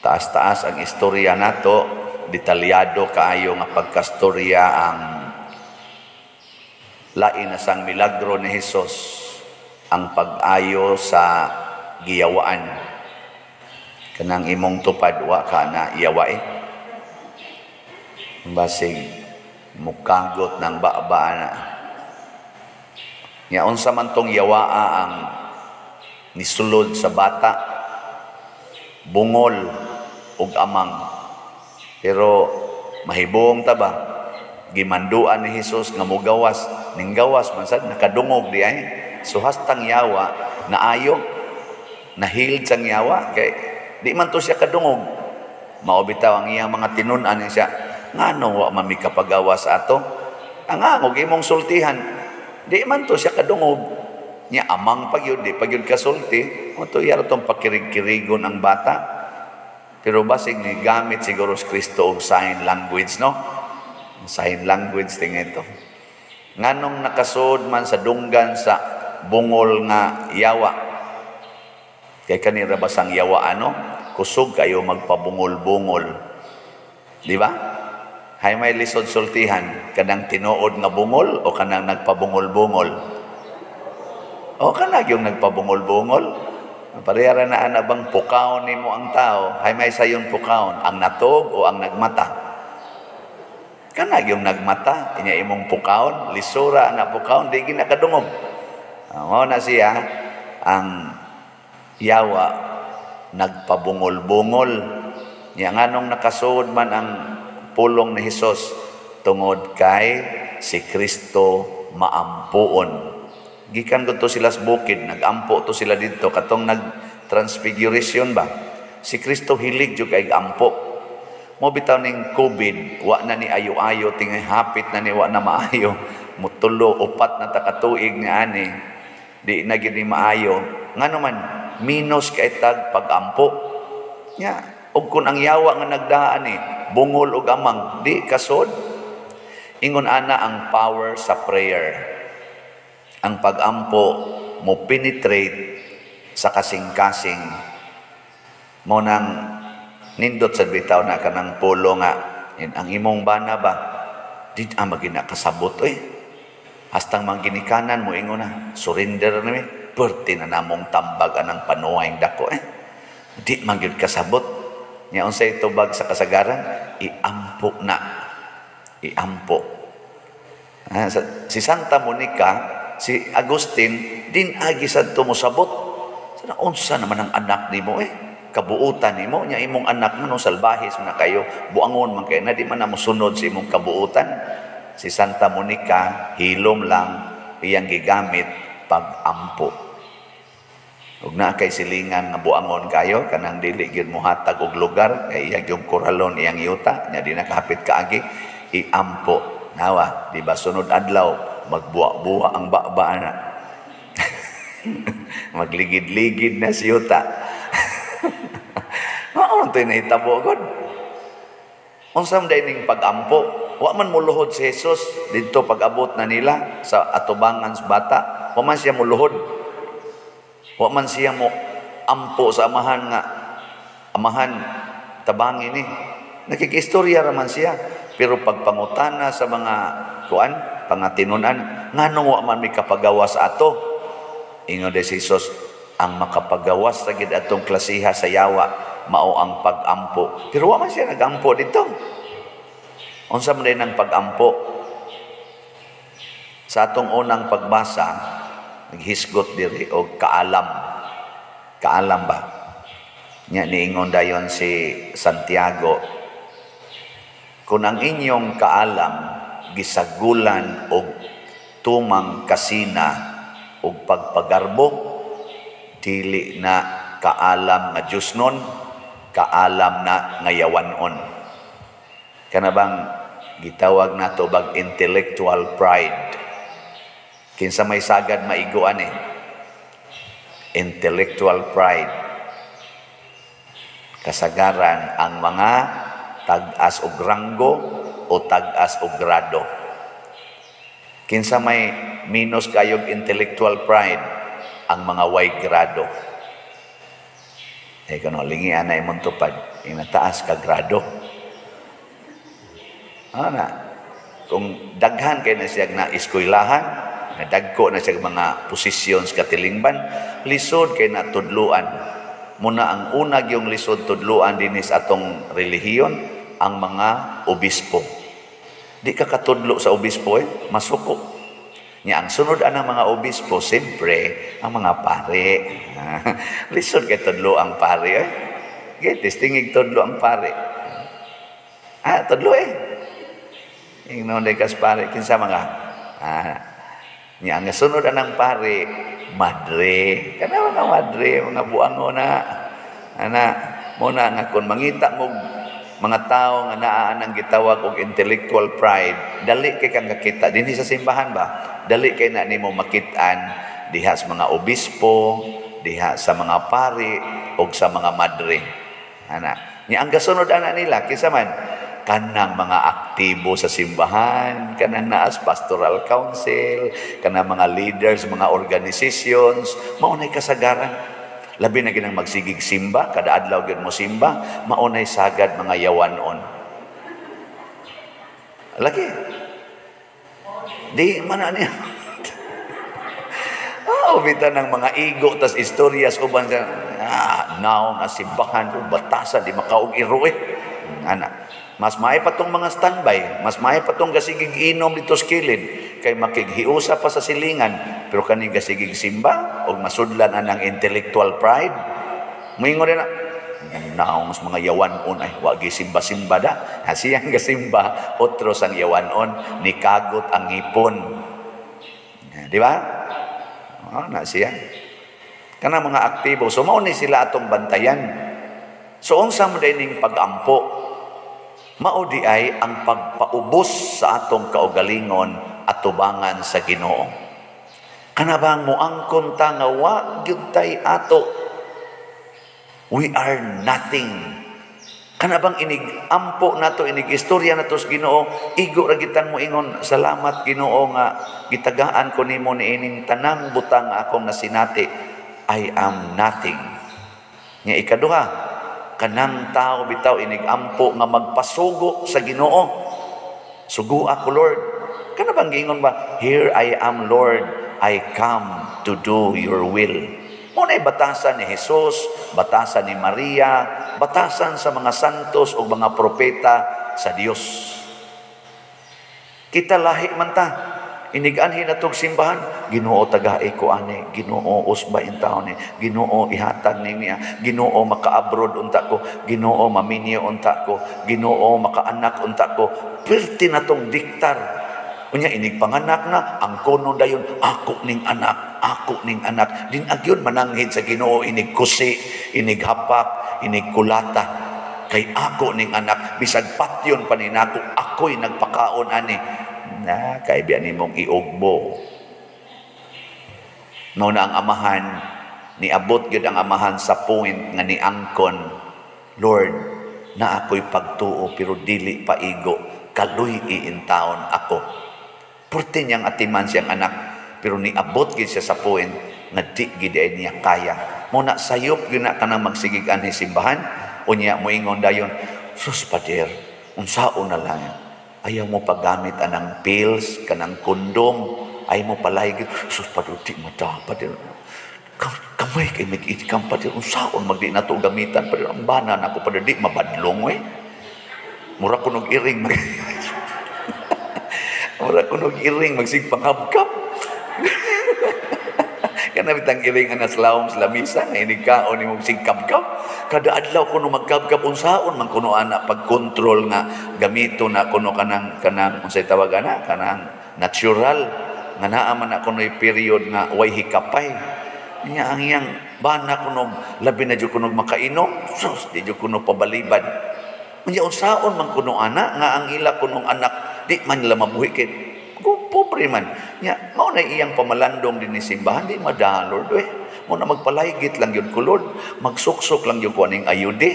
taas-taas ang istorya nato, detalyado kaayo nga pagkastorya ang lain na sang milagro ni Hesus, ang pag-ayo sa giyawaan. Kanang imong tupad wa ka na iyawa basig mukagot ng baba na. Nya unsa man tong yawaa ang nisulod sa bata, bungol ug amang. Pero mahibong ta ba? Gimanduan ni Hesus nga mogawas, ning gawas man sad nakadungog di ay. So hastang yawa naayo, nahiled sang yawa kay di man to siya kadungog. Mao bitaw ang iyang mga tinun-an siya. Ngano wa man mi kapagawas ato? Ang angog imong sultihan. Di man to siya kadungog. Nya amang pagyud di pagyud kasulti, mo to yara tong pakirig-kirigon ang bata. Pero basig ni gamit siguro si Kristo og sign language, no? Sign language ting ito. Nganong nakasud man sa dunggan sa bungol nga yawa. Kay kanira basang yawa ano? Kusog kayo magpabungol-bungol. Di ba? Hay may lisod sultihan, kanang tinuod nga bungol o kanang nagpabungol-bungol? O kanang yung nagpabungol-bungol? Parehara na bang pukaon nimo ang tao? Hay may sayon pukaon, ang natog o ang nagmata? Kanang yung nagmata, inya imong pukaon, lisura na pukaon, di ginakadungog. Mao na siya ang yawa nagpabungol-bungol. Nya nganong nakasuod man ang pulong ni Hesus tungod kay si Kristo maampuon. Gikan ko to sila sa bukid, nagampo to sila dito katong nag-transfiguration ba. Si Kristo hilig jud kay ampo. Mo bitaw ning COVID, wa na ni ayo-ayo tingay hapit na ni wa na maayo. Mutulo upat na takatuig nga ani. Di na gid ni maayo. Ngano man minus kay tag pagampo. Nya, ug kun ang yawa nga nagdaan ni bungol ug amang di kasod. Ingon ana ang power sa prayer. Ang pag-ampo mo penetrate sa kasing-kasing. Mo nang nindot sa bitaw na kanang pulo nga ang imong bana ba di magina kasabot hastang mangginikanan mo ingon na surrender na mi perti na namong tambag anang panuwayng dako di man gyud kasabot. Nya unsay tubag sa kasagaran? Iampo na. Iampo. Si Santa Monica, si Agustin, din agi sadto mo sabot. Sana unsa naman ang anak nimo kabuutan nimo nya imong anak mo salbahis na kayo, buangon man kay na di man na mosunod sa imong kabuutan. Si Santa Monica hilom lang iyang gigamit pag-ampo. Ug na kay silingan nga buangon kayo kanang dili gyud mohatag og lugar kay iyang yung koralon iyang yuta nya di nakahapit kaagi, iampo. Nawa di ba sunod adlaw magbuwa-buwa ang baba na. Magligid-ligid na si yuta. Mao to nahitabo gud. Unsam day ning pag-ampo? Wa man muluhod si Jesus didto pag-abot na nila sa atubangan sa bata. Wa man siya muluhod. Wa man siya mo ampo sa amahan nga amahan tabangin ni. Nakikistorya raman siya. Pero pagpangutana sa mga kuan, pangatinunan, nganong wa man mi kapagawas ato? Ingon de Jesus, ang makapagawas sa gid atong klasiha sa yawa mao ang pag-ampo. Pero wa man siya nagampo dito. Unsa man din ang pag-ampo? Sa atong unang pagbasa, naghisgot diri og kaalam. Kaalam ba? Nya niingon dayon si Santiago, kung ang inyong kaalam gisagulan og tumang kasina og pagpagarbo, dili na kaalam nga Dios nun, kaalam na nga yawanon. Kana bang gitawag nato bag intellectual pride? Kinsa may sagad maiguan intellectual pride. Kasagaran ang mga tag-as og ranggo o tag-as og grado. Kinsa may minus kayog intellectual pride? Ang mga way grado. Kano, lingian na imong tupad. Inataas ka grado. Na, kung daghan kayo na siya na eskwelahan, nadagko na siya mga posisyon sa katilingban, lisod kayo na tudluan. Muna ang unag yung lisod tudluan dinis atong relihiyon, ang mga obispo. Di ka katudlo sa obispo masuko. Nya ang sunod ang mga obispo, siyempre, ang mga pare. Lisod kayo tudlo ang pare. Testingig tudlo ang pare. Tudlo Ingnon day kas pare kinsa mga nya ang sunod anang pare madre kana mga madre mga buango na muna nga kun mangita mo mga tao nga naa nang gitawag og intellectual pride dali kay kang kakita dinhi sa simbahan ba dali kay na nimo makit-an diha sa mga obispo diha sa mga pare ug sa mga madre nya ang gasunod ana nila kinsa man kanang mga aktibo sa simbahan, kanang naas pastoral council, kanang mga leaders, mga organizations, maunay kasagaran. Labi na ginang magsigig simba, kada adlaw gyud mo simba, maunay sagad mga yawanon. Lagi. Di man niya. Bitan ng mga igo tas istoryas uban sa naong simbahan kung batasan di makaog iruwe. Mas may patong mga standby, mas may patong gasigig inom dito sa kilid, kay makighiusa pa sa silingan, pero kaning gasigig simba, o masudlan anang intellectual pride, moingon na, naong mas mga yawanon, wagi simba-simba da, siyang gasimba, otros ang yawanon, ni kagot ang ipon. Di ba? Na siya. Kanang mga aktibo, so mauni sila atong bantayan. So, unsa mo dining pag-ampo, maudi ay ang pagpaubos sa atong kaugalingon at tubangan sa Ginoo. Kanabang moangkon ta nga wa gyud tay ato. We are nothing. Kanabang inig ampo nato inig istorya nato sa Ginoo, igo ra gitan mo ingon salamat Ginoo nga gitagaan ko nimo niining tanang butang akong nasinati. I am nothing. Nya ikaduha, kanang tao bitaw inigampo nga magpasugo sa Ginoo. Sugo ako Lord. Kana bang gingon ba? Here I am Lord, I come to do your will. Muna'y batasan ni Jesus, batasan ni Maria, batasan sa mga santos o mga propeta sa Dios. Kita lahi man ta. Iniganhin natong simbahan, Ginoo tagaay ko ani, Ginoo usbay in taon ni, Ginoo ihatag ni niya, Ginoo maka-abroad unta ko, Ginoo maminyo unta ko, Ginoo makaanak unta ko. Perti natong diktar. Unya inig panganak na, ang kono dayon, ako ning anak. Din agyod mananghid sa Ginoo inig kusi, inig hapak, inig kulata. Kay ako ning anak, bisag patyon pa ninako, ako'y nagpakaon ani. Na kaibigan nimong iugbo. Mao na ang amahan, niabot gyud ang amahan sa point nga niangkon, Lord, na ako'y pagtuo pero dili paigo, kaluy iintaon ako. Purti niyang atiman siyang anak, pero niabot gyud siya sa point nga di gyud niya kaya. Mao na sayop gyud na kanang magsigigan ni simbahan, unya moingon dayon, sus pader, unsaon na lang. Ayaw mo paggamit anang pills, kanang kondom, ayaw mo palayagit, sus paduti mo dapat. Kamay kay mag-itikam pa din, unsaon magdi na ito gamitan, pa din ang banan ako pa di mabadlong Mura ko iring, mura ko iring, magsigpanghabkap. Kana bitang iring anas lawom sa lamisa, nga inigkaon ni mong sigkabkap. Kada adlaw kuno magkabkap unsaon man kuno ana pag-control nga gamito na kuno kanang unsay tawagan na kanang natural nga naa man na kuno'y period nga way hikapay. Nya ang iyang bana kuno labi na jud kuno makainom, sus di jud kuno pabalibad. Unya unsaon man kuno ana nga ang ila kunong anak di man nila mabuhi kay pobre man. Nya mao na iyang pamalandong din ni simbahan di madalor mo na magpalaygit lang yun ko Lord, magsuksok lang yun ko aning ayude.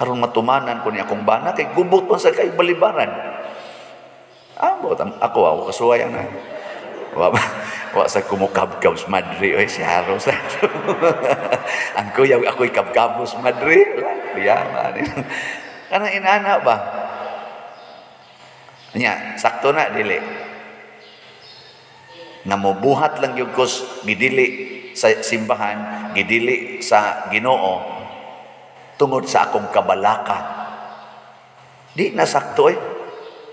Harun matumanan ko niya akong bana, kay gubot man sa kay balibaran. Ako kasuwayan na. Wa sa kumukabkab sa madri. Oy, si Haro sa. Ang kuya, ako'y kabkabo sa madri. Yaman. Kanang inana ba? Nya, sakto na, dili. Namubuhat lang yung kus, gidili sa simbahan, gidili sa Ginoo, tungod sa akong kabalaka. Di na sakto eh.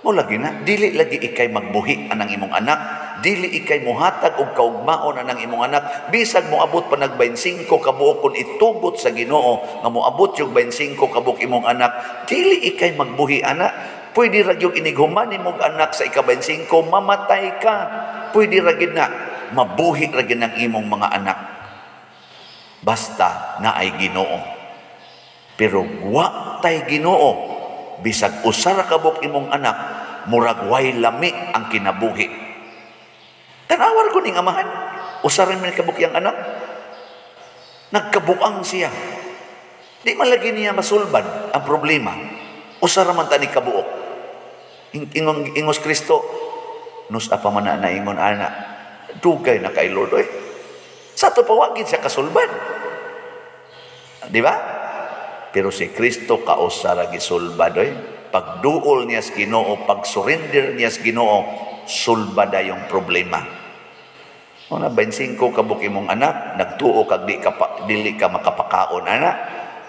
Mo lagi na, dili lagi ikay magbuhi anang imong anak, dili ikay muhatag og kaugmaon anang imong anak, bisag moabot pa nag 25 kabuok kun itugot sa Ginoo nga moabot yung 25 kabuok imong anak, dili ikay magbuhi anak. Pwede ra gyud inighuman imong anak sa ika-25 mamatay ka. Pwede ra gyud na mabuhi ra gyud ang imong mga anak. Basta na ay Ginoo. Pero wa tay Ginoo, bisag usa ra kabuk imong anak, murag way lami ang kinabuhi. Tanawar ko ning amahan, usa ra man kabuk yang anak. Nagkabuang siya. Di man lagi niya masulbad ang problema. Usa ra man tani kabuok. Ingos Kristo, nus apa man na ingon ana, dugay na kay Lord oy. Sa to pawagin siya kasulbad. Di ba? Pero si Kristo kausa ra gisulbad oy. Pagduol niya sa Ginoo, pag-surrender niya sa Ginoo, sulbada yung problema. Una 25 kabuk imong anak, nagtuo kag dili ka makapakaon anak,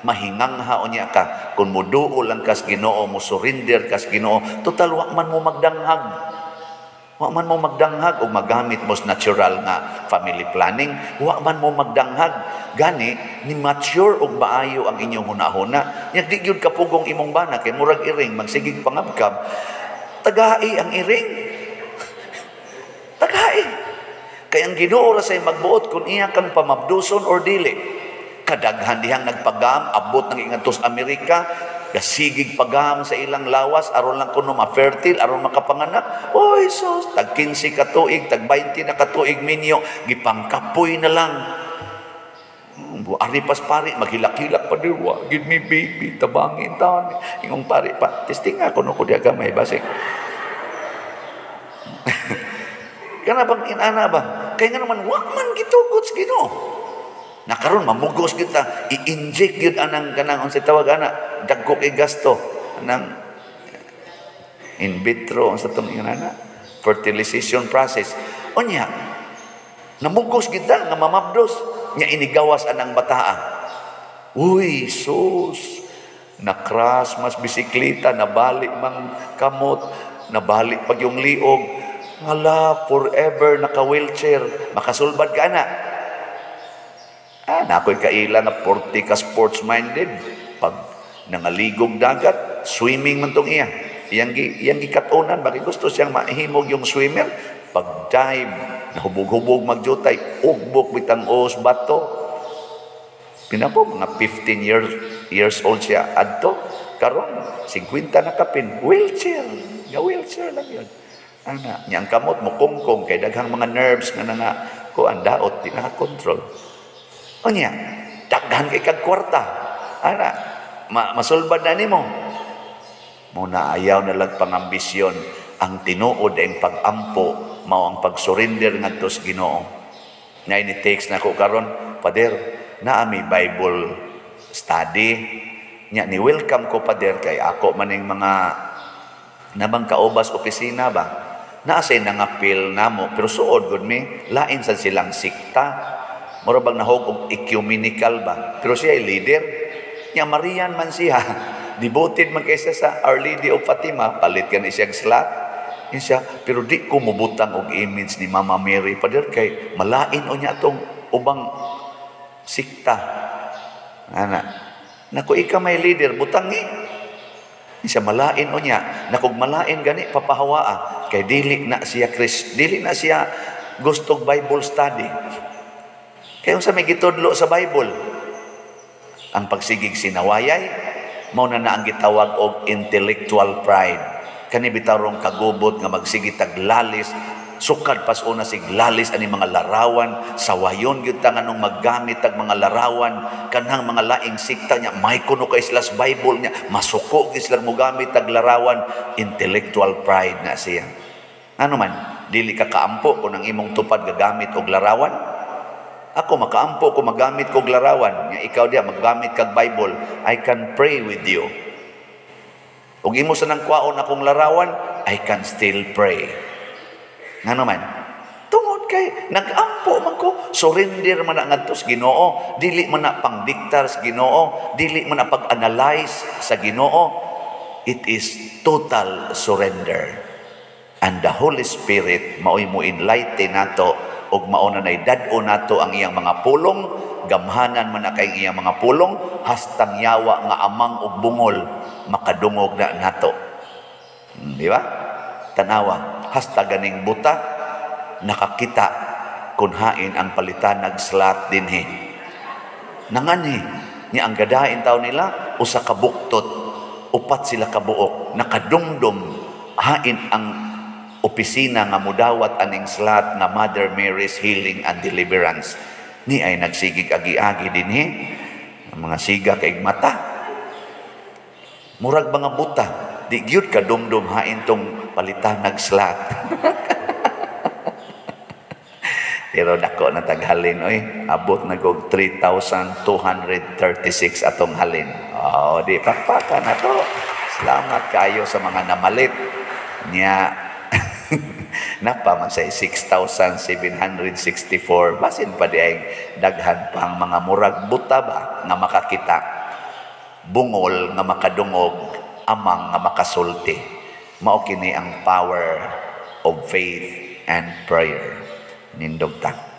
mahinganghaon niya ka. Kung muduol lang ka sa Ginoo, mo surrender ka sa Ginoo, total wa man mo magdanghag. Wa man mo magdanghag o magamit mo natural nga family planning, wa man mo magdanghag. Gani ni mature og maayo ang inyong hunahuna. Nya di gyud kapugong imong bana kay murag iring magsigig pangabkab. Tagai ang iring. Tagai. Kay ang Ginoo ra say magbuot kung iya kang pamabduson or dili. Kadaghan dihang nagpagam abot ng ingatos Amerika, gasigig pagam sa ilang lawas aron lang kuno ma-fertile aron makapanganak. Oy sus, tag 15 ka tuig, tag 20 na ka tuig minyo, gipangkapoy na lang. Ari pas pari maghilak-hilak pa diwa, give me baby, tabangin taon. Ingong pari pa, testing ako no ko di agamay basig. Kana bang inana ba? Kaya nga naman, wak man gitugot sa Ginoo. Nakaroon, mamugos kita, i-inject yun anang kanang, ang tawag ana, dagkok gasto, anang in vitro, ang sa itong inana, fertilization process. O niya, namugos kita, nga mamabdos, niya inigawas anang bataa. Uy, sus, nakras, mas bisikleta, nabalik mang kamot, nabalik pag yung liog, ngala, forever naka-wheelchair, makasulbad ka na. Na ako'y kaila na 40 ka sports-minded. Pag nangaligog dagat, swimming man tong iya. Iyang gikatunan, bakit gusto siyang mahimog yung swimmer? Pag dive, nahubog-hubog magjutay, ugbok bitang os bato. Pinapo, mga 15 years old siya. Adto, karon 50 na kapin, wheelchair. Wheelchair lang yun. Ana, niyang kamot mo kongkong kay daghang mga nerves nga nga ko ang daot di naka-control. O niya, daghan kay kag kwarta. Ana, masulbad na nimo. Muna ayaw na lang pangambisyon. Ang tinuod ang pag-ampo, mao ang pag-surrender ngadto sa Ginoo. Nga ini text na ko karon, Pader, naa mi Bible study. Nya ni welcome ko Pader kay ako maning mga namang kaubas opisina ba. Naasay nangapil namo pero suod gud mi lain sa silang sikta. Mura bang nahog og ecumenical ba? Pero siya ay leader. Nya Marian man siya. Devoted man kaysa sa Our Lady of Fatima, palit kan siya slot. Siya, pero di ko mubutang og image ni Mama Mary Pader kay malain o niya tong ubang sikta. Ana. Naku ika may leader butang ni. Siya malain o niya. Nakog malain gani papahawaa kay dili na siya dili na siya gustong Bible study. Kaya sa may gitudlo sa Bible, ang pagsigig sinawayay, mao na ang gitawag og intellectual pride. Kani bitarong kagubot nga magsigig taglalis, sukad pas una sig lalis ani mga larawan, sawayon gyud ta nganong maggamit tag mga larawan, kanang mga laing sikta niya, may kuno ka islas Bible niya, masuko gid sila mo gamit tag larawan, intellectual pride na siya. Ano man, Dili ka kaampo kung ang imong tupad gagamit og larawan. Ako makaampo kung magamit kog larawan. Nga ikaw diya maggamit kag Bible, I can pray with you. Ug imo sa nang kwaon akong larawan, I can still pray. Nga naman, tungod kay nagampo man ko, surrender man na ngadto sa Ginoo, dili man na pangdiktar sa Ginoo, dili man na pag-analyze sa Ginoo. It is total surrender. And the Holy Spirit mao'y mo enlighten nato ug mao na nay dad-o nato ang iyang mga pulong, gamhanan man na kay iyang mga pulong, hastang yawa nga amang ug bungol makadungog na nato. Di ba? Tanawa, hasta ganing buta nakakita kun hain ang palitan nagslat dinhi. Nangani ni ang gadain taw nila usa ka buktot, upat sila ka buok, nakadumdum hain ang opisina nga mudawat aning slat nga Mother Mary's Healing and Deliverance. Ni ay nagsigig agi-agi dinhi, ang mga siga kay mata. Murag mga buta, di gyud ka dumdum hain tong palitan nagslat. Pero dako na taghalin oy, abot na kog 3,236 atong halin. Oh, di pakpakan na to. Salamat kayo sa mga namalit niya. Napa man say 6,764. Basin pa di ay daghan pang mga murag buta ba nga makakita, bungol nga makadungog, amang nga makasulti. Mao kini ang power of faith and prayer. Nindog ta.